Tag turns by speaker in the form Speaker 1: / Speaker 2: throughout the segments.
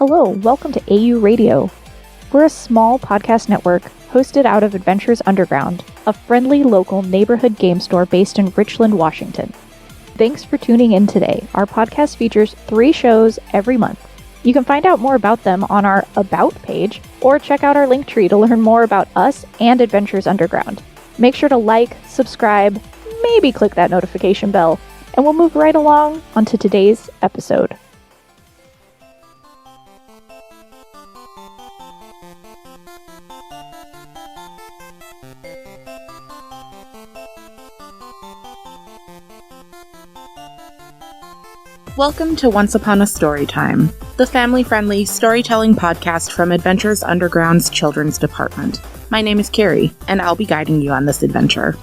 Speaker 1: Hello, welcome to AU Radio. We're a small podcast network hosted out of Adventures Underground, a friendly local neighborhood game store based in Richland, Washington. Thanks for tuning in today. Our podcast features 3 shows every month. You can find out more about them on our About page, or check out our link tree to learn more about us and Adventures Underground. Make sure to like, subscribe, maybe click that notification bell, and we'll move right along onto today's episode.
Speaker 2: Welcome to Once Upon a Storytime, the family-friendly storytelling podcast from Adventures Underground's Children's Department. My name is Kerry, and I'll be guiding you on this adventure.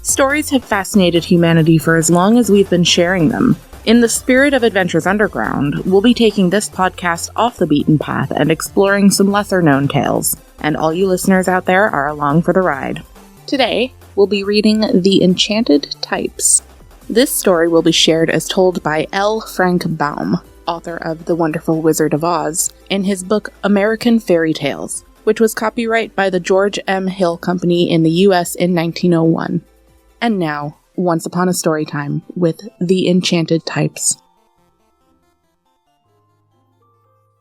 Speaker 2: Stories have fascinated humanity for as long as we've been sharing them. In the spirit of Adventures Underground, we'll be taking this podcast off the beaten path and exploring some lesser-known tales, and all you listeners out there are along for the ride. Today, we'll be reading The Enchanted Types. This story will be shared as told by L. Frank Baum, author of The Wonderful Wizard of Oz, in his book American Fairy Tales, which was copyright by the George M. Hill Company in the U.S. in 1901. And now, Once Upon a Storytime with The Enchanted Types.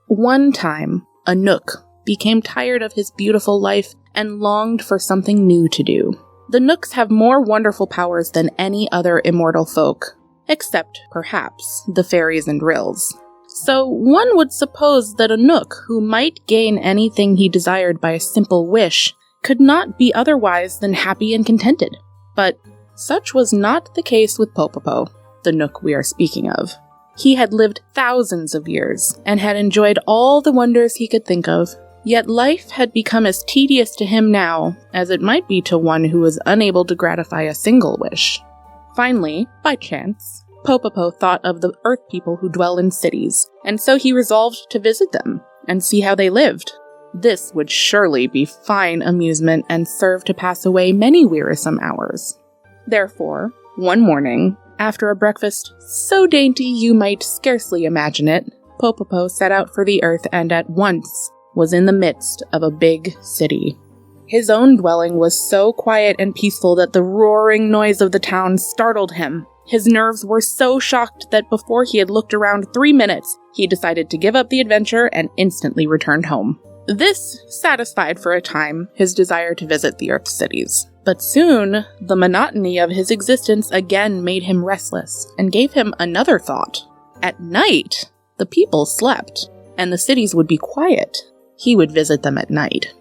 Speaker 2: One time, a Knook became tired of his beautiful life and longed for something new to do. The Knooks have more wonderful powers than any other immortal folk, except, perhaps, the fairies and Ryls. So one would suppose that a Knook who might gain anything he desired by a simple wish could not be otherwise than happy and contented. But such was not the case with Popopo, the Knook we are speaking of. He had lived thousands of years, and had enjoyed all the wonders he could think of. Yet life had become as tedious to him now as it might be to one who was unable to gratify a single wish. Finally, by chance, Popopo thought of the Earth people who dwell in cities, and so he resolved to visit them and see how they lived. This would surely be fine amusement and serve to pass away many wearisome hours. Therefore, one morning, after a breakfast so dainty you might scarcely imagine it, Popopo set out for the Earth and at once was in the midst of a big city. His own dwelling was so quiet and peaceful that the roaring noise of the town startled him. His nerves were so shocked that before he had looked around 3 minutes, he decided to give up the adventure and instantly returned home. This satisfied for a time his desire to visit the Earth cities. But soon, the monotony of his existence again made him restless and gave him another thought. At night, the people slept, and the cities would be quiet. He would visit them at night.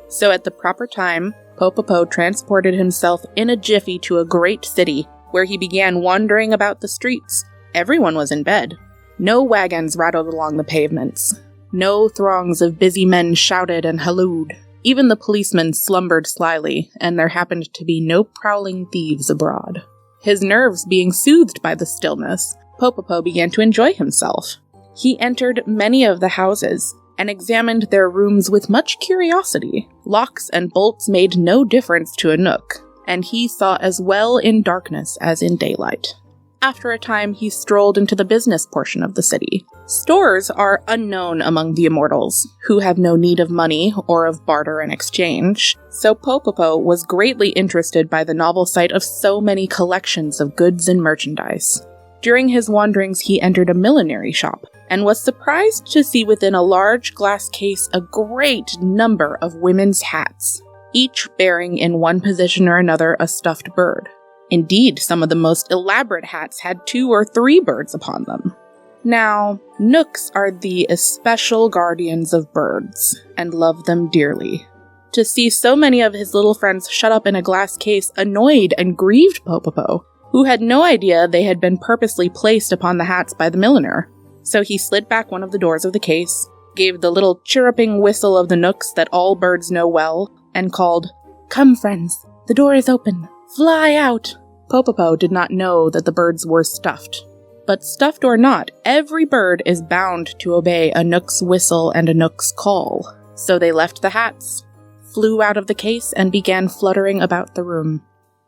Speaker 2: So at the proper time, Popopo transported himself in a jiffy to a great city, where he began wandering about the streets. Everyone was in bed. No wagons rattled along the pavements. No throngs of busy men shouted and hallooed. Even the policemen slumbered slyly, and there happened to be no prowling thieves abroad. His nerves being soothed by the stillness, Popopo began to enjoy himself. He entered many of the houses, and examined their rooms with much curiosity. Locks and bolts made no difference to a Knook, and he saw as well in darkness as in daylight. After a time, he strolled into the business portion of the city. Stores are unknown among the immortals, who have no need of money or of barter and exchange, so Popopo was greatly interested by the novel sight of so many collections of goods and merchandise. During his wanderings, he entered a millinery shop, and was surprised to see within a large glass case a great number of women's hats, each bearing in one position or another a stuffed bird. Indeed, some of the most elaborate hats had 2 or 3 birds upon them. Now, Knooks are the especial guardians of birds, and love them dearly. To see so many of his little friends shut up in a glass case annoyed and grieved Popopo, who had no idea they had been purposely placed upon the hats by the milliner. So he slid back one of the doors of the case, gave the little chirruping whistle of the Knooks that all birds know well, and called, "Come, friends, the door is open. Fly out!" Popopo did not know that the birds were stuffed. But stuffed or not, every bird is bound to obey a Knook's whistle and a Knook's call. So they left the hats, flew out of the case, and began fluttering about the room.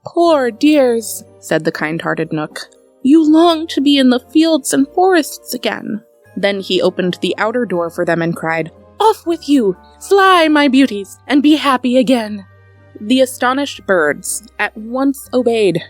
Speaker 2: "Poor dears," said the kind-hearted Knook. "You long to be in the fields and forests again." Then he opened the outer door for them and cried, "Off with you! Fly, my beauties, and be happy again!" The astonished birds at once obeyed,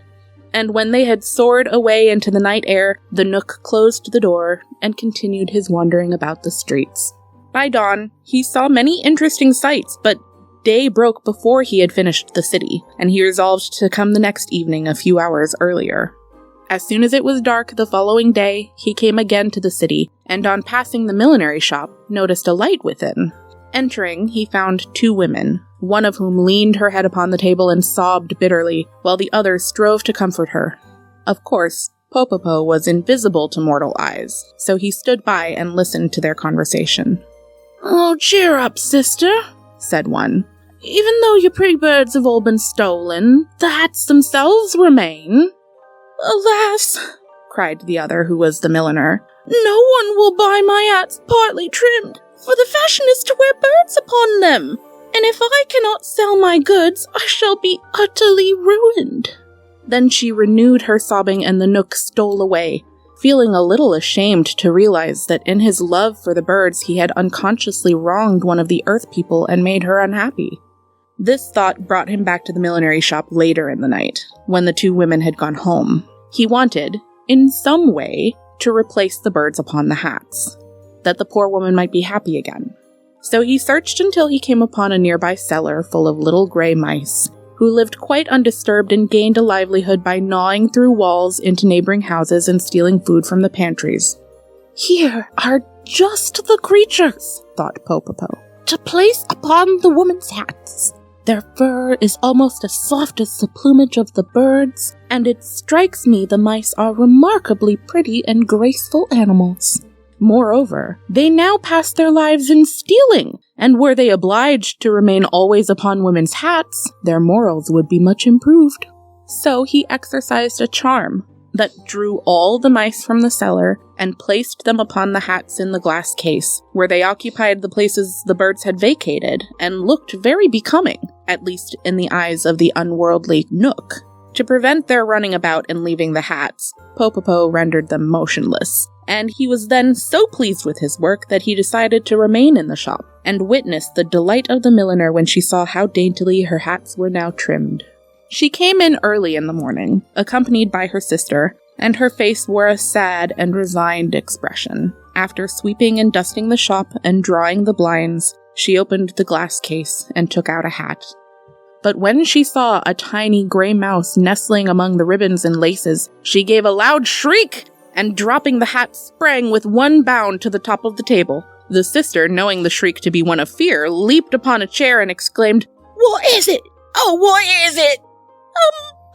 Speaker 2: and when they had soared away into the night air, the Knook closed the door and continued his wandering about the streets. By dawn, he saw many interesting sights, but day broke before he had finished the city, and he resolved to come the next evening a few hours earlier. As soon as it was dark the following day, he came again to the city, and on passing the millinery shop, noticed a light within. Entering, he found 2 women, one of whom leaned her head upon the table and sobbed bitterly, while the other strove to comfort her. Of course, Popopo was invisible to mortal eyes, so he stood by and listened to their conversation. "Oh, cheer up, sister," said one. "Even though your pretty birds have all been stolen, the hats themselves remain." "Alas," cried the other, who was the milliner, "no one will buy my hats partly trimmed, for the fashion is to wear birds upon them, and if I cannot sell my goods, I shall be utterly ruined." Then she renewed her sobbing, and the Knook stole away, feeling a little ashamed to realize that in his love for the birds he had unconsciously wronged one of the earth people and made her unhappy. This thought brought him back to the millinery shop later in the night, when the 2 women had gone home. He wanted, in some way, to replace the birds upon the hats, that the poor woman might be happy again. So he searched until he came upon a nearby cellar full of little gray mice, who lived quite undisturbed and gained a livelihood by gnawing through walls into neighboring houses and stealing food from the pantries. "Here are just the creatures," thought Popopo, "to place upon the woman's hats. Their fur is almost as soft as the plumage of the birds, and it strikes me the mice are remarkably pretty and graceful animals. Moreover, they now pass their lives in stealing, and were they obliged to remain always upon women's hats, their morals would be much improved." So he exercised a charm that drew all the mice from the cellar and placed them upon the hats in the glass case, where they occupied the places the birds had vacated and looked very becoming, at least in the eyes of the unworldly Knook. To prevent their running about and leaving the hats, Popopo rendered them motionless, and he was then so pleased with his work that he decided to remain in the shop and witness the delight of the milliner when she saw how daintily her hats were now trimmed. She came in early in the morning, accompanied by her sister, and her face wore a sad and resigned expression. After sweeping and dusting the shop and drawing the blinds, she opened the glass case and took out a hat. But when she saw a tiny gray mouse nestling among the ribbons and laces, she gave a loud shriek, and dropping the hat, sprang with one bound to the top of the table. The sister, knowing the shriek to be one of fear, leaped upon a chair and exclaimed, "What is it? Oh, what is it?"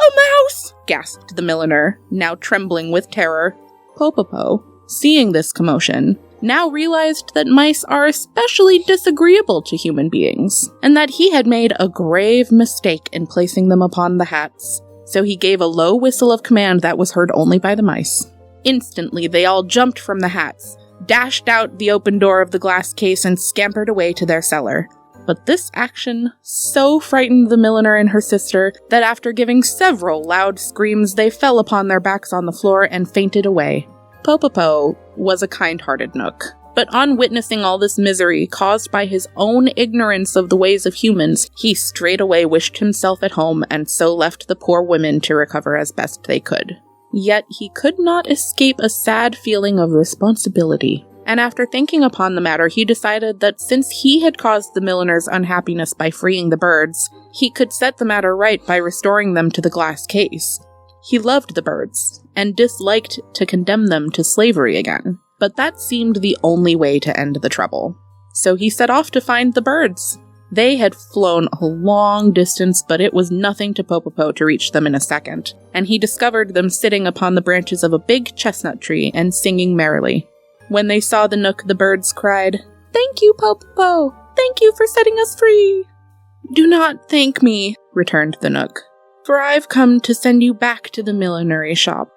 Speaker 2: A mouse," gasped the milliner, now trembling with terror. Popopo, seeing this commotion, now realized that mice are especially disagreeable to human beings, and that he had made a grave mistake in placing them upon the hats. So he gave a low whistle of command that was heard only by the mice. Instantly, they all jumped from the hats, dashed out the open door of the glass case, and scampered away to their cellar. But this action so frightened the milliner and her sister that after giving several loud screams, they fell upon their backs on the floor and fainted away. Popopo was a kind-hearted Knook, but on witnessing all this misery caused by his own ignorance of the ways of humans, he straightway wished himself at home and so left the poor women to recover as best they could. Yet he could not escape a sad feeling of responsibility. And after thinking upon the matter, he decided that since he had caused the milliner's unhappiness by freeing the birds, he could set the matter right by restoring them to the glass case. He loved the birds, and disliked to condemn them to slavery again, but that seemed the only way to end the trouble. So he set off to find the birds. They had flown a long distance, but it was nothing to Popopo to reach them in a second, and he discovered them sitting upon the branches of a big chestnut tree and singing merrily. When they saw the Knook, the birds cried, "Thank you, Popopo! Thank you for setting us free!" "Do not thank me," returned the Knook, "for I've come to send you back to the millinery shop."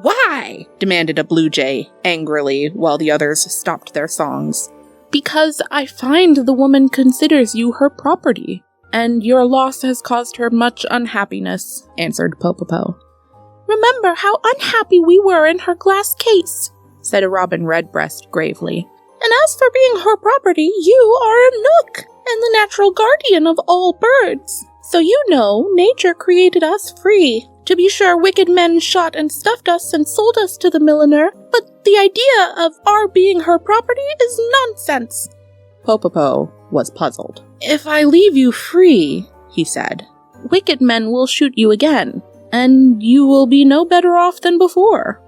Speaker 2: "Why?" demanded a blue jay, angrily, while the others stopped their songs. "Because I find the woman considers you her property, and your loss has caused her much unhappiness," answered Popopo. "Remember how unhappy we were in her glass case. said a robin redbreast gravely. "And as for being her property, you are a Knook, and the natural guardian of all birds. So you know, nature created us free. To be sure, wicked men shot and stuffed us and sold us to the milliner, but the idea of our being her property is nonsense." Popopo was puzzled. "If I leave you free," he said, "wicked men will shoot you again, and you will be no better off than before."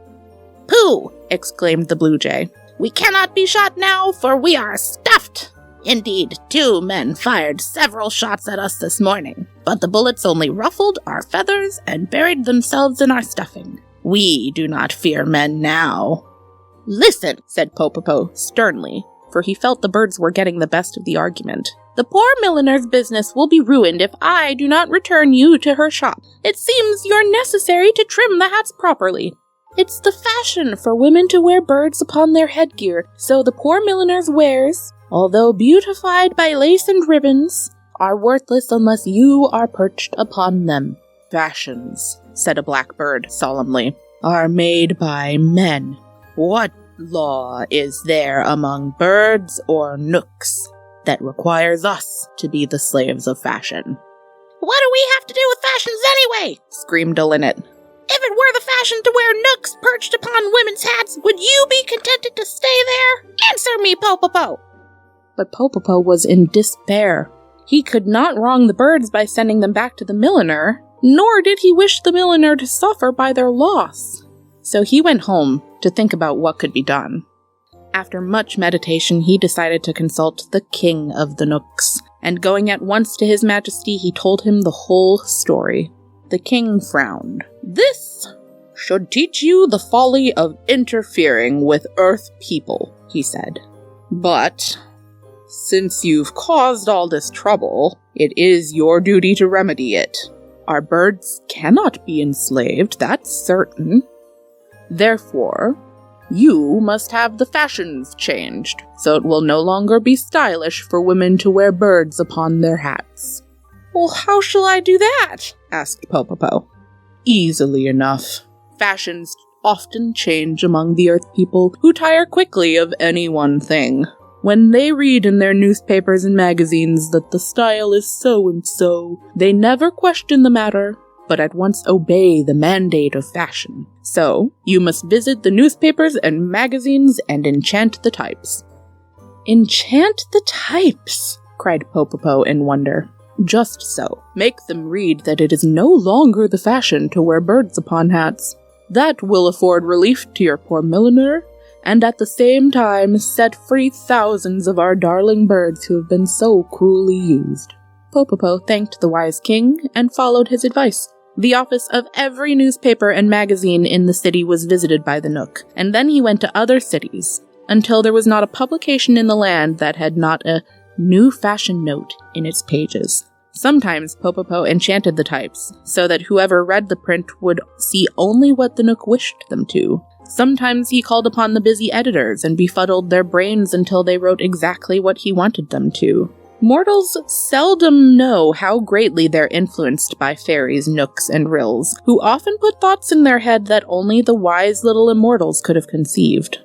Speaker 2: "Pooh!" exclaimed the blue jay. "We cannot be shot now, for we are stuffed. Indeed, 2 men fired several shots at us this morning, but the bullets only ruffled our feathers and buried themselves in our stuffing. We do not fear men now." "Listen," said Popopo sternly, for he felt the birds were getting the best of the argument. "The poor milliner's business will be ruined if I do not return you to her shop. It seems you're necessary to trim the hats properly. It's the fashion for women to wear birds upon their headgear, so the poor milliner's wares, although beautified by lace and ribbons, are worthless unless you are perched upon them." "Fashions," said a blackbird solemnly, "are made by men. What law is there among birds or Knooks that requires us to be the slaves of fashion?" "What do we have to do with fashions anyway?" screamed a linnet. "If it were the fashion to wear Knooks perched upon women's hats, would you be contented to stay there? Answer me, Popopo!" But Popopo was in despair. He could not wrong the birds by sending them back to the milliner, nor did he wish the milliner to suffer by their loss. So he went home to think about what could be done. After much meditation, he decided to consult the king of the Knooks, and going at once to his majesty, he told him the whole story. The king frowned. "This should teach you the folly of interfering with Earth people," he said. "But since you've caused all this trouble, it is your duty to remedy it. Our birds cannot be enslaved, that's certain. Therefore, you must have the fashions changed, so it will no longer be stylish for women to wear birds upon their hats." "Well, how shall I do that?" asked Popopo. "Easily enough. Fashions often change among the Earth people, who tire quickly of any one thing. When they read in their newspapers and magazines that the style is so-and-so, they never question the matter, but at once obey the mandate of fashion. So, you must visit the newspapers and magazines and enchant the types." "Enchant the types?" cried Popopo in wonder. "Just so. Make them read that it is no longer the fashion to wear birds upon hats. That will afford relief to your poor milliner, and at the same time set free thousands of our darling birds who have been so cruelly used." Popopo thanked the wise king and followed his advice. The office of every newspaper and magazine in the city was visited by the Knook, and then he went to other cities, until there was not a publication in the land that had not a new fashion note in its pages. Sometimes Popopo enchanted the types, so that whoever read the print would see only what the Knook wished them to. Sometimes he called upon the busy editors and befuddled their brains until they wrote exactly what he wanted them to. Mortals seldom know how greatly they're influenced by fairies, Knooks, and Rills, who often put thoughts in their head that only the wise little immortals could have conceived.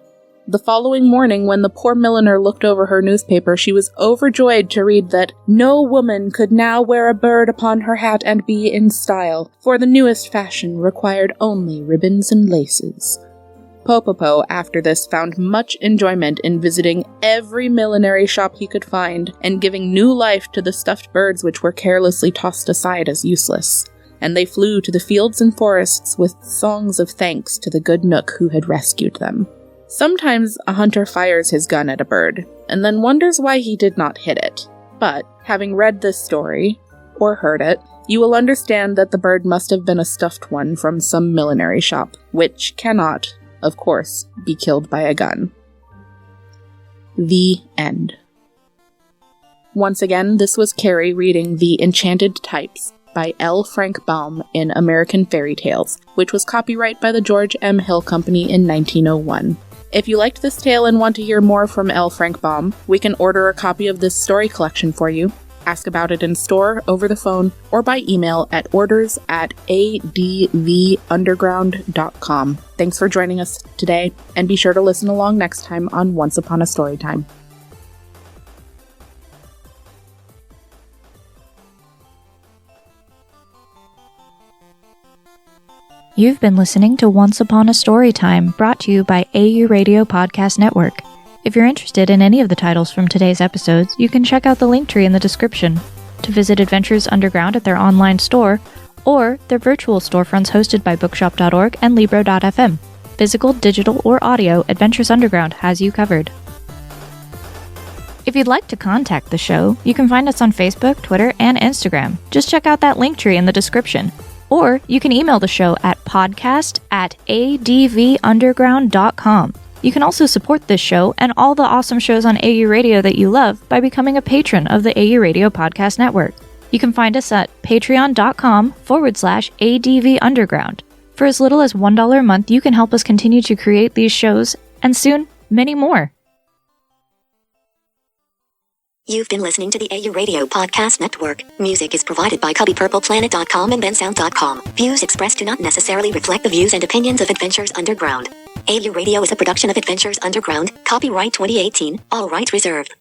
Speaker 2: The following morning, when the poor milliner looked over her newspaper, she was overjoyed to read that no woman could now wear a bird upon her hat and be in style, for the newest fashion required only ribbons and laces. Popopo, after this, found much enjoyment in visiting every millinery shop he could find, and giving new life to the stuffed birds which were carelessly tossed aside as useless. And they flew to the fields and forests with songs of thanks to the good Knook who had rescued them. Sometimes a hunter fires his gun at a bird, and then wonders why he did not hit it. But, having read this story, or heard it, you will understand that the bird must have been a stuffed one from some millinery shop, which cannot, of course, be killed by a gun. The end. Once again, this was Kerry reading The Enchanted Types by L. Frank Baum in American Fairy Tales, which was copyright by the George M. Hill Company in 1901. If you liked this tale and want to hear more from L. Frank Baum, we can order a copy of this story collection for you. Ask about it in store, over the phone, or by email at orders@advunderground.com. Thanks for joining us today, and be sure to listen along next time on Once Upon a Storytime.
Speaker 1: You've been listening to Once Upon a Storytime, brought to you by AU Radio Podcast Network. If you're interested in any of the titles from today's episodes, you can check out the link tree in the description to visit Adventures Underground at their online store or their virtual storefronts hosted by bookshop.org and libro.fm. Physical, digital, or audio, Adventures Underground has you covered. If you'd like to contact the show, you can find us on Facebook, Twitter, and Instagram. Just check out that link tree in the description. Or you can email the show at podcast@advunderground.com. You can also support this show and all the awesome shows on AU Radio that you love by becoming a patron of the AU Radio Podcast Network. You can find us at patreon.com/advunderground. For as little as $1 a month, you can help us continue to create these shows, and soon, many more.
Speaker 3: You've been listening to the AU Radio Podcast Network. Music is provided by CubbyPurplePlanet.com and BenSound.com. Views expressed do not necessarily reflect the views and opinions of Adventures Underground. AU Radio is a production of Adventures Underground. Copyright 2018. All rights reserved.